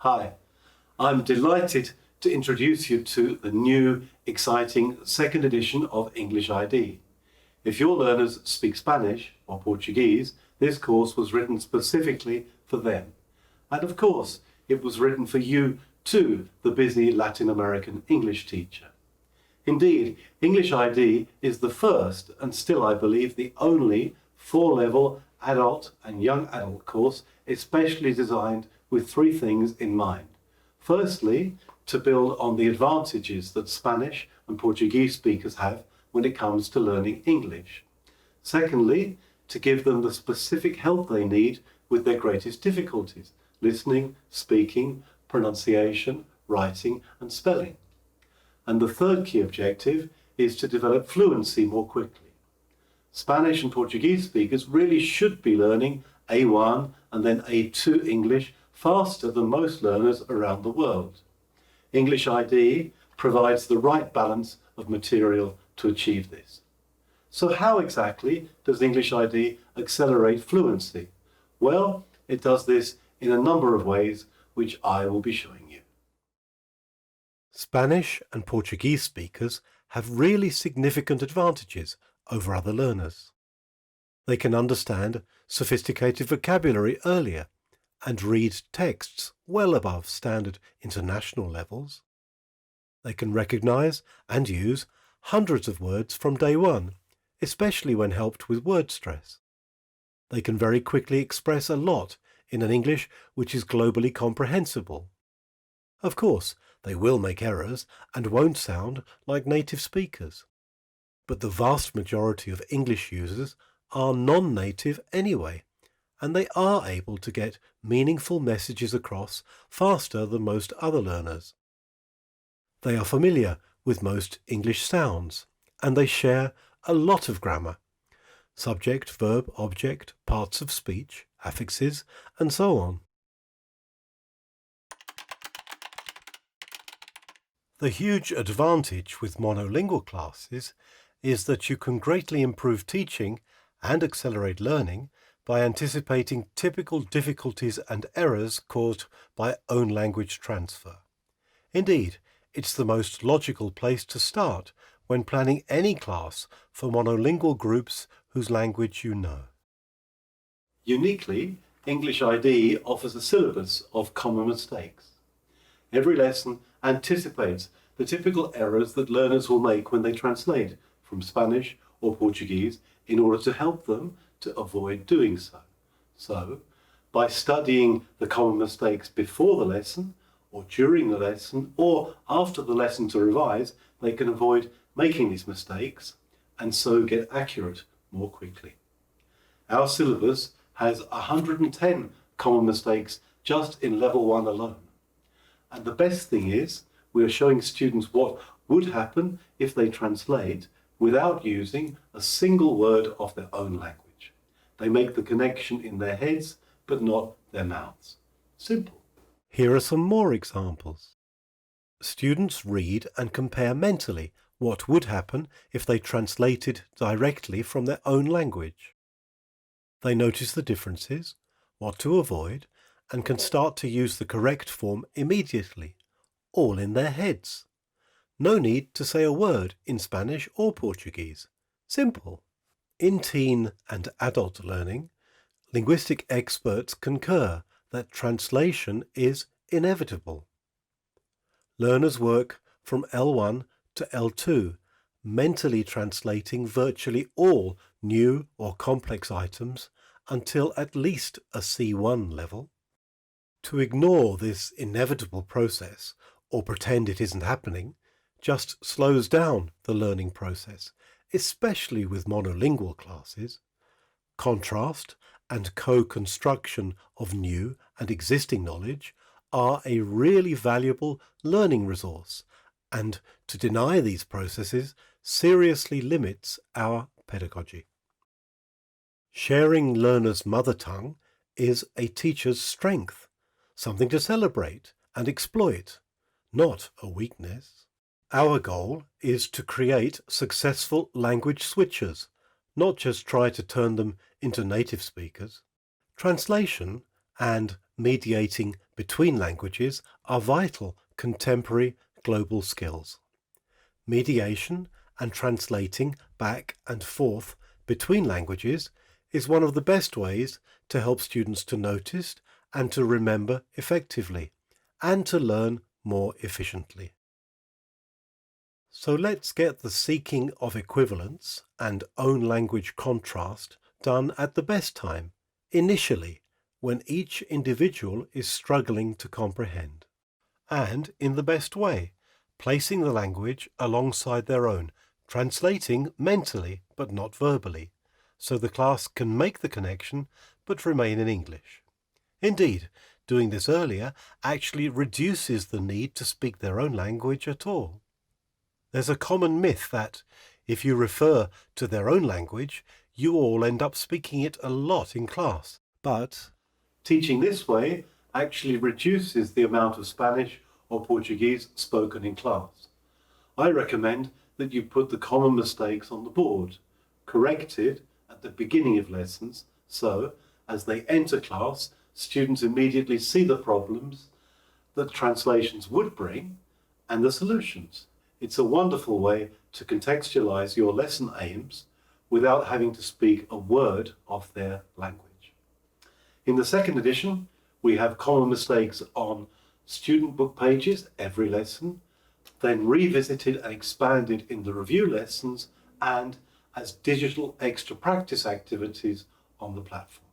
Hi, I'm delighted to introduce you to the new, exciting second edition of English ID. If your learners speak Spanish or Portuguese, this course was written specifically for them. And of course, it was written for you too, the busy Latin American English teacher. Indeed, English ID is the first, and still I believe the only, 4-level adult and young adult course especially designed with 3 things in mind. Firstly, to build on the advantages that Spanish and Portuguese speakers have when it comes to learning English. Secondly, to give them the specific help they need with their greatest difficulties: listening, speaking, pronunciation, writing and spelling. And the third key objective is to develop fluency more quickly. Spanish and Portuguese speakers really should be learning A1 and then A2 English faster than most learners around the world. English ID provides the right balance of material to achieve this. So how exactly does English ID accelerate fluency? Well, it does this in a number of ways, which I will be showing you. Spanish and Portuguese speakers have really significant advantages over other learners. They can understand sophisticated vocabulary earlier and read texts well above standard international levels. They can recognize and use hundreds of words from day one, especially when helped with word stress. They can very quickly express a lot in an English which is globally comprehensible. Of course, they will make errors and won't sound like native speakers. But the vast majority of English users are non-native anyway, and they are able to get meaningful messages across faster than most other learners. They are familiar with most English sounds, and they share a lot of grammar: subject, verb, object, parts of speech, affixes, and so on. The huge advantage with monolingual classes is that you can greatly improve teaching and accelerate learning by anticipating typical difficulties and errors caused by own language transfer. Indeed, it's the most logical place to start when planning any class for monolingual groups whose language you know. Uniquely, English ID offers a syllabus of common mistakes. Every lesson anticipates the typical errors that learners will make when they translate from Spanish or Portuguese in order to help them to avoid doing so. So, by studying the common mistakes before the lesson, or during the lesson, or after the lesson to revise, they can avoid making these mistakes and so get accurate more quickly. Our syllabus has 110 common mistakes just in level 1 alone. And the best thing is, we are showing students what would happen if they translate without using a single word of their own language. They make the connection in their heads, but not their mouths. Simple. Here are some more examples. Students read and compare mentally what would happen if they translated directly from their own language. They notice the differences, what to avoid, and can start to use the correct form immediately, all in their heads. No need to say a word in Spanish or Portuguese. Simple. In teen and adult learning, linguistic experts concur that translation is inevitable. Learners work from L1 to L2, mentally translating virtually all new or complex items until at least a C1 level. To ignore this inevitable process or pretend it isn't happening just slows down the learning process, especially with monolingual classes. Contrast and co-construction of new and existing knowledge are a really valuable learning resource, and to deny these processes seriously limits our pedagogy. Sharing learners' mother tongue is a teacher's strength, something to celebrate and exploit, not a weakness. Our goal is to create successful language switchers, not just try to turn them into native speakers. Translation and mediating between languages are vital contemporary global skills. Mediation and translating back and forth between languages is one of the best ways to help students to notice and to remember effectively, and to learn more efficiently. So let's get the seeking of equivalence and own language contrast done at the best time, initially, when each individual is struggling to comprehend, and in the best way, placing the language alongside their own, translating mentally but not verbally, so the class can make the connection but remain in English. Indeed, doing this earlier actually reduces the need to speak their own language at all. There's a common myth that if you refer to their own language, you all end up speaking it a lot in class. But teaching this way actually reduces the amount of Spanish or Portuguese spoken in class. I recommend that you put the common mistakes on the board, corrected at the beginning of lessons, so as they enter class, students immediately see the problems that translations would bring and the solutions. It's a wonderful way to contextualize your lesson aims without having to speak a word of their language. In the second edition, we have common mistakes on student book pages every lesson, then revisited and expanded in the review lessons and as digital extra practice activities on the platform.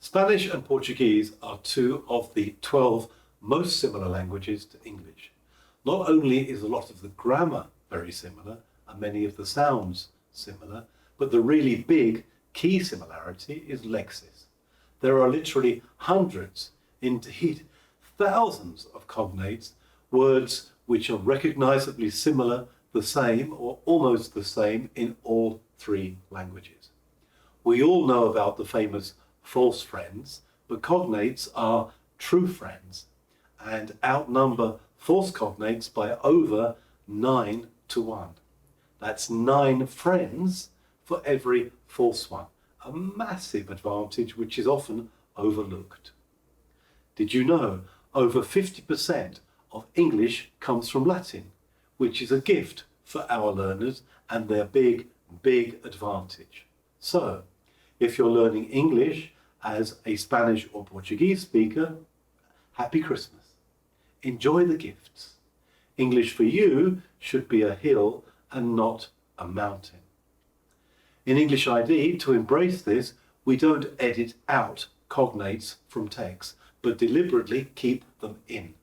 Spanish and Portuguese are two of the 12 most similar languages to English. Not only is a lot of the grammar very similar and many of the sounds similar, but the really big key similarity is lexis. There are literally hundreds, indeed thousands of cognates, words which are recognizably similar, the same or almost the same in all three languages. We all know about the famous false friends, but cognates are true friends and outnumber false cognates by over 9 to 1. That's 9 friends for every false one, a massive advantage which is often overlooked. Did you know over 50% of English comes from Latin, which is a gift for our learners and their big advantage. So, if you're learning English as a Spanish or Portuguese speaker, happy Christmas. Enjoy the gifts. English for you should be a hill and not a mountain. In English ID, to embrace this, we don't edit out cognates from text, but deliberately keep them in.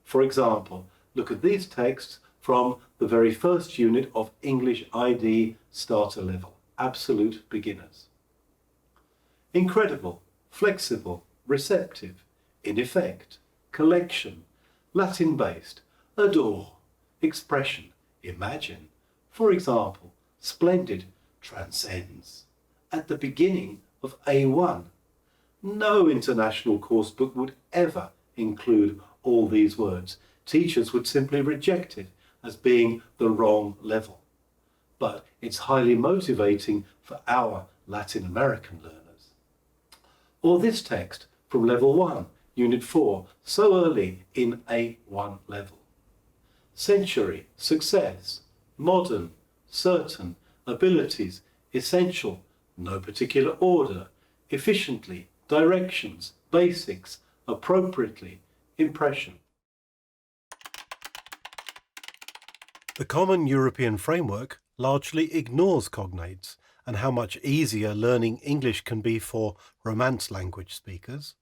For example, look at these texts from the very first unit of English ID starter level, absolute beginners. Incredible, flexible, receptive, in effect, collection, Latin-based, adore, expression, imagine, for example, splendid, transcends. At the beginning of A1, no international course book would ever include all these words. Teachers would simply reject it as being the wrong level. But it's highly motivating for our Latin American learners. Or this text from level 1, unit 4, so early in A1 level. Century, success, modern, certain, abilities, essential, no particular order, efficiently, directions, basics, appropriately, impression. The common European framework largely ignores cognates and how much easier learning English can be for Romance language speakers.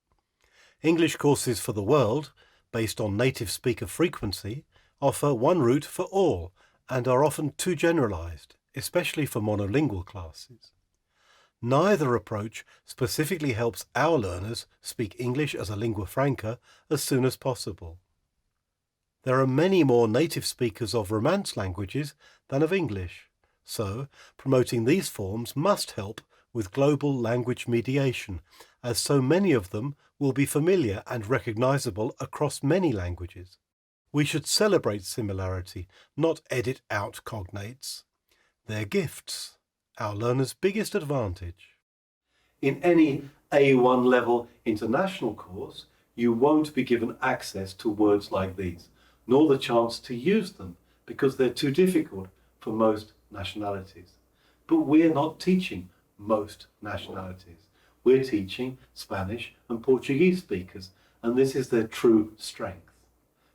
English courses for the world, based on native speaker frequency, offer one route for all and are often too generalized, especially for monolingual classes. Neither approach specifically helps our learners speak English as a lingua franca as soon as possible. There are many more native speakers of Romance languages than of English, so promoting these forms must help with global language mediation, as so many of them will be familiar and recognizable across many languages. We should celebrate similarity, not edit out cognates. They're gifts, our learners' biggest advantage. In any A1 level international course, you won't be given access to words like these, nor the chance to use them, because they're too difficult for most nationalities. But we're not teaching most nationalities. We're teaching Spanish and Portuguese speakers, and this is their true strength.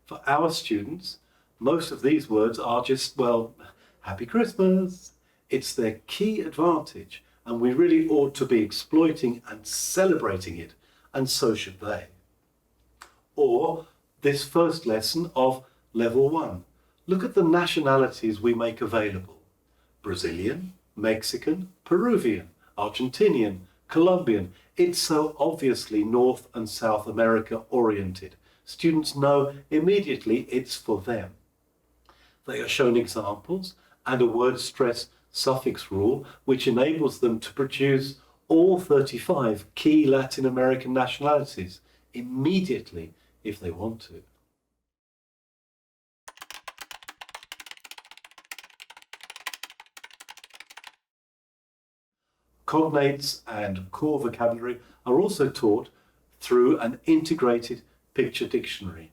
For our students, most of these words are just, well, Happy Christmas. It's their key advantage, and we really ought to be exploiting and celebrating it, and so should they. Or this first lesson of Level 1. Look at the nationalities we make available. Brazilian, Mexican, Peruvian, Argentinian, Colombian. It's so obviously North and South America oriented. Students know immediately it's for them. They are shown examples and a word stress suffix rule which enables them to produce all 35 key Latin American nationalities immediately if they want to. Cognates and core vocabulary are also taught through an integrated picture dictionary.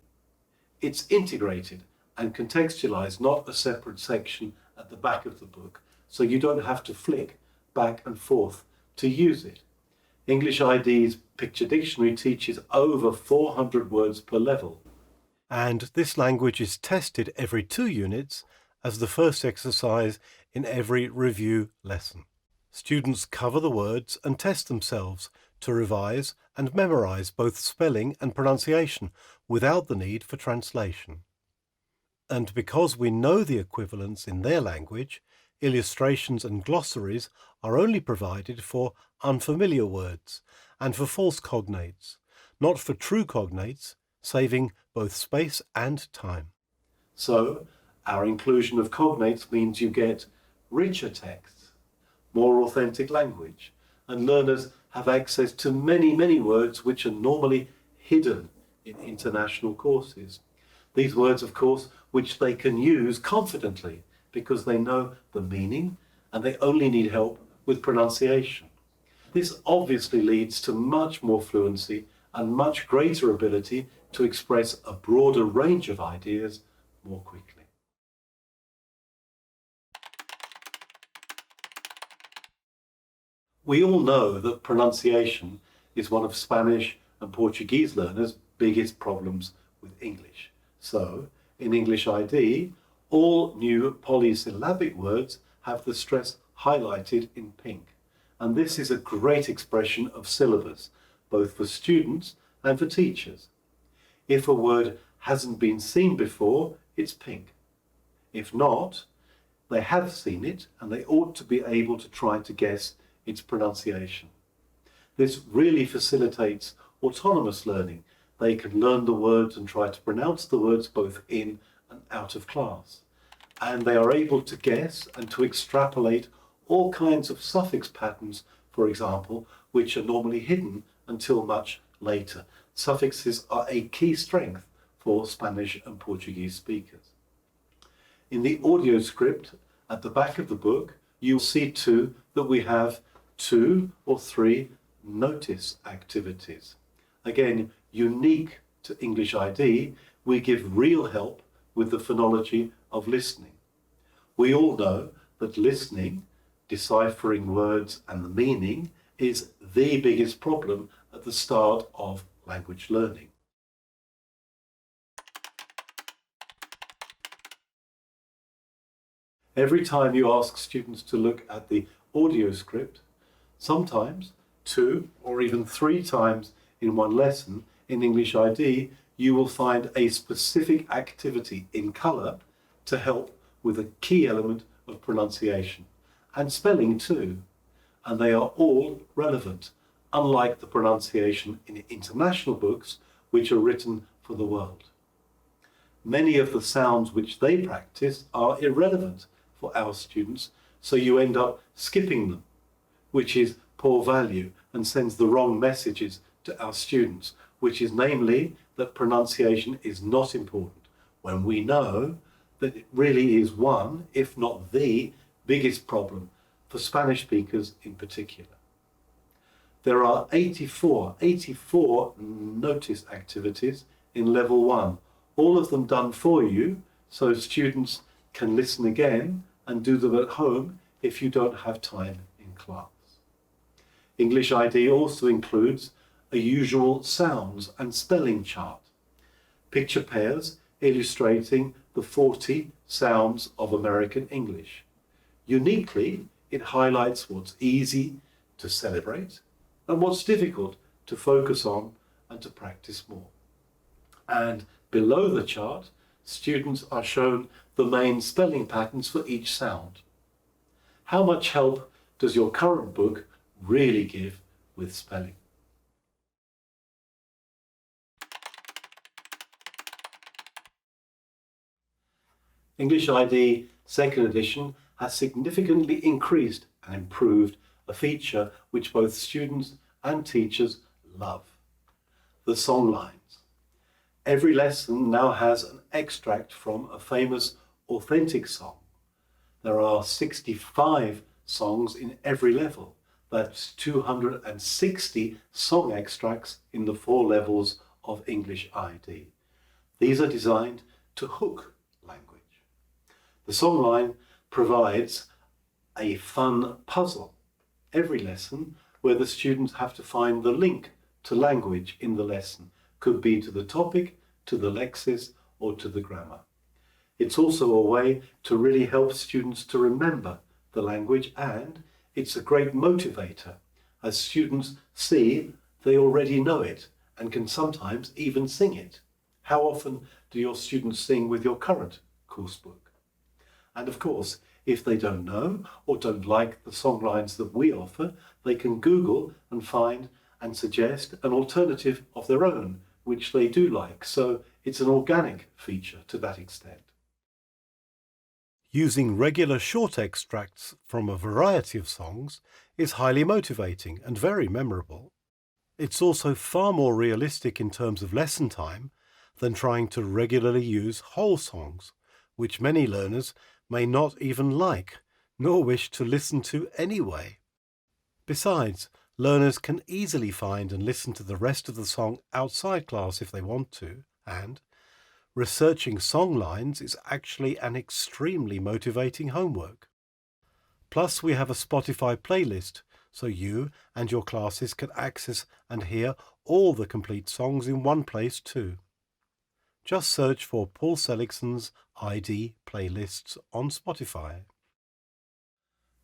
It's integrated and contextualized, not a separate section at the back of the book, so you don't have to flick back and forth to use it. English ID's picture dictionary teaches over 400 words per level, and this language is tested every 2 units as the first exercise in every review lesson. Students cover the words and test themselves to revise and memorize both spelling and pronunciation without the need for translation. And because we know the equivalents in their language, illustrations and glossaries are only provided for unfamiliar words and for false cognates, not for true cognates, saving both space and time. So, our inclusion of cognates means you get richer texts, more authentic language, and learners have access to many words which are normally hidden in international courses. These words, of course, which they can use confidently because they know the meaning and they only need help with pronunciation. This obviously leads to much more fluency and much greater ability to express a broader range of ideas more quickly. We all know that pronunciation is one of Spanish and Portuguese learners' biggest problems with English. So, in English ID, all new polysyllabic words have the stress highlighted in pink. And this is a great expression of syllabus, both for students and for teachers. If a word hasn't been seen before, it's pink. If not, they have seen it and they ought to be able to try to guess its pronunciation. This really facilitates autonomous learning. They can learn the words and try to pronounce the words both in and out of class. And they are able to guess and to extrapolate all kinds of suffix patterns, for example, which are normally hidden until much later. Suffixes are a key strength for Spanish and Portuguese speakers. In the audio script at the back of the book, you'll see too that we have 2 or 3 notice activities. Again, unique to English ID, we give real help with the phonology of listening. We all know that listening, deciphering words and the meaning, is the biggest problem at the start of language learning. Every time you ask students to look at the audio script, sometimes 2 or even 3 times in one lesson in English ID, you will find a specific activity in colour to help with a key element of pronunciation and spelling too. And they are all relevant, unlike the pronunciation in international books which are written for the world. Many of the sounds which they practice are irrelevant for our students, so you end up skipping them, which is poor value and sends the wrong messages to our students, which is namely that pronunciation is not important. when we know that it really is one, if not the, biggest problem for Spanish speakers in particular. There are 84 notice activities in level 1, all of them done for you, so students can listen again and do them at home if you don't have time in class. English ID also includes a usual sounds and spelling chart, picture pairs illustrating the 40 sounds of American English. Uniquely, it highlights what's easy to celebrate and what's difficult to focus on and to practice more. And below the chart, students are shown the main spelling patterns for each sound. How much help does your current book really give with spelling? English ID 2nd edition has significantly increased and improved a feature which both students and teachers love: the song lines. Every lesson now has an extract from a famous authentic song. There are 65 songs in every level. That's 260 song extracts in the 4 levels of English ID. These are designed to hook language. The songline provides a fun puzzle every lesson where the students have to find the link to language in the lesson. Could be to the topic, to the lexis, or to the grammar. It's also a way to really help students to remember the language, and it's a great motivator as students see they already know it and can sometimes even sing it. How often do your students sing with your current course book? And of course, if they don't know or don't like the songlines that we offer, they can Google and find and suggest an alternative of their own, which they do like. So it's an organic feature to that extent. Using regular short extracts from a variety of songs is highly motivating and very memorable. It's also far more realistic in terms of lesson time than trying to regularly use whole songs, which many learners may not even like, nor wish to listen to anyway. Besides, learners can easily find and listen to the rest of the song outside class if they want to, and researching song lines is actually an extremely motivating homework. Plus, we have a Spotify playlist, so you and your classes can access and hear all the complete songs in one place too. Just search for Paul Seligson's ID playlists on Spotify.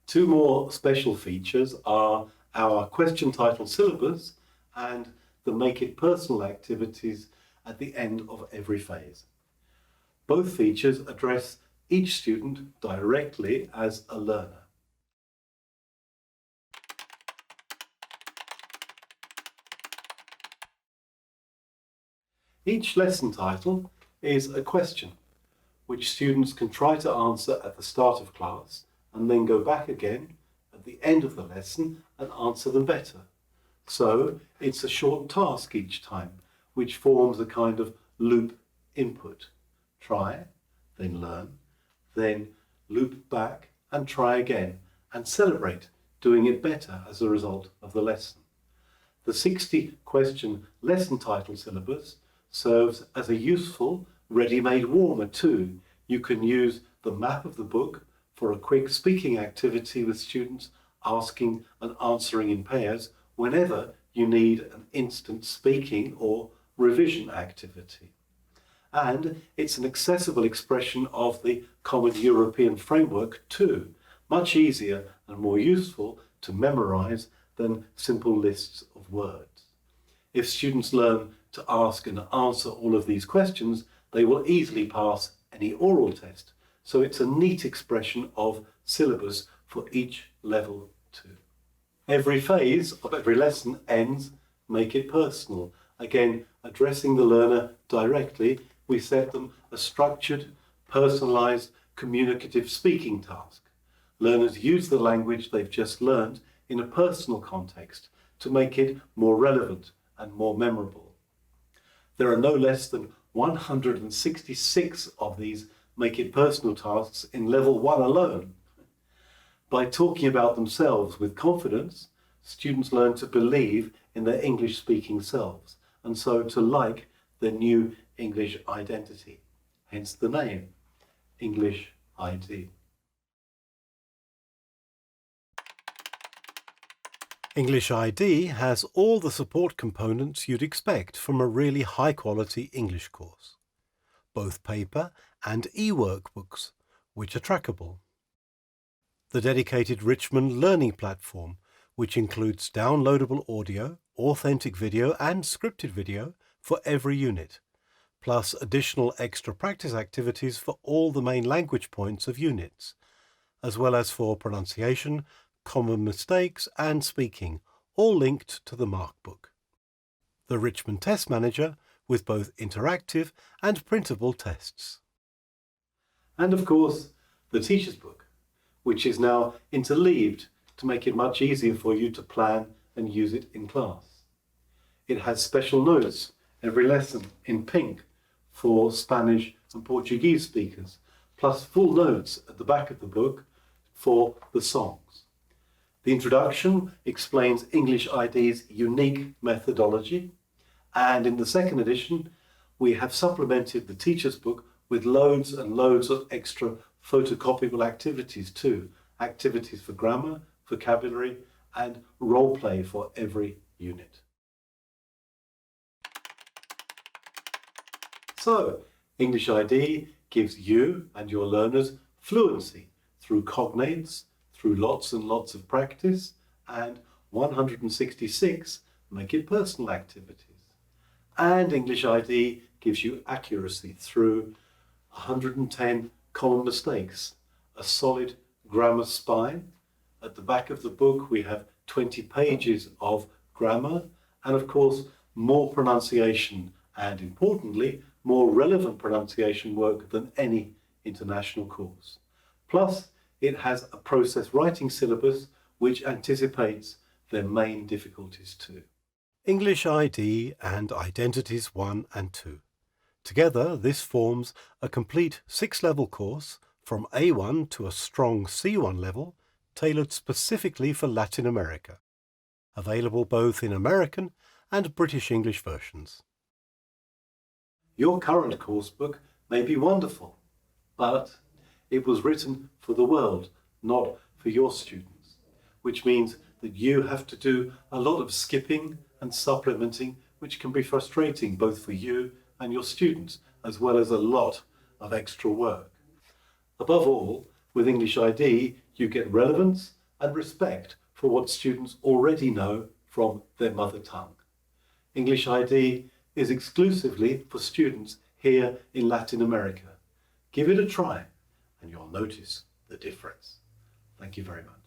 2 more special features are our question title syllabus and the Make It Personal activities at the end of every phase. Both features address each student directly as a learner. Each lesson title is a question which students can try to answer at the start of class and then go back again at the end of the lesson and answer them better. So it's a short task each time, which forms a kind of loop input. Try, then learn, then loop back and try again, and celebrate doing it better as a result of the lesson. The 60-question lesson title syllabus serves as a useful ready-made warmer too. You can use the map of the book for a quick speaking activity with students asking and answering in pairs whenever you need an instant speaking or revision activity. And it's an accessible expression of the Common European Framework too, much easier and more useful to memorize than simple lists of words. If students learn to ask and answer all of these questions, they will easily pass any oral test. So it's a neat expression of syllabus for each level too. Every phase of every lesson ends Make It Personal. Again, addressing the learner directly, we set them a structured, personalized, communicative speaking task. Learners use the language they've just learned in a personal context to make it more relevant and more memorable. There are no less than 166 of these Make It Personal tasks in level 1 alone. By talking about themselves with confidence, students learn to believe in their English-speaking selves, and so to like their new English identity, hence the name, English ID. English ID has all the support components you'd expect from a really high-quality English course, both paper and e-workbooks, which are trackable. The dedicated Richmond learning platform, which includes downloadable audio, authentic video and scripted video for every unit, plus additional extra practice activities for all the main language points of units, as well as for pronunciation, common mistakes and speaking, all linked to the Markbook. The Richmond Test Manager with both interactive and printable tests. And of course, the Teacher's Book, which is now interleaved to make it much easier for you to plan and use it in class. It has special notes every lesson in pink for Spanish and Portuguese speakers, plus full notes at the back of the book for the songs. The introduction explains English ID's unique methodology, and in the second edition we have supplemented the Teacher's Book with loads and loads of extra photocopyable activities too, activities for grammar, vocabulary and role play for every unit. So, English ID gives you and your learners fluency through Cognates, through lots and lots of practice, and 166 Make It Personal activities. And English ID gives you accuracy through 110 common mistakes, a solid grammar spine. At the back of the book we have 20 pages of grammar and of course more pronunciation and importantly more relevant pronunciation work than any international course. Plus it has a process writing syllabus which anticipates their main difficulties too. English ID and Identities 1 and 2. Together this forms a complete 6-level course from A1 to a strong C1 level, tailored specifically for Latin America, available both in American and British English versions. Your current coursebook may be wonderful, but it was written for the world, not for your students, which means that you have to do a lot of skipping and supplementing, which can be frustrating both for you and your students, as well as a lot of extra work. Above all, with English ID, you get relevance and respect for what students already know from their mother tongue. English ID is exclusively for students here in Latin America. Give it a try and you'll notice the difference. Thank you very much.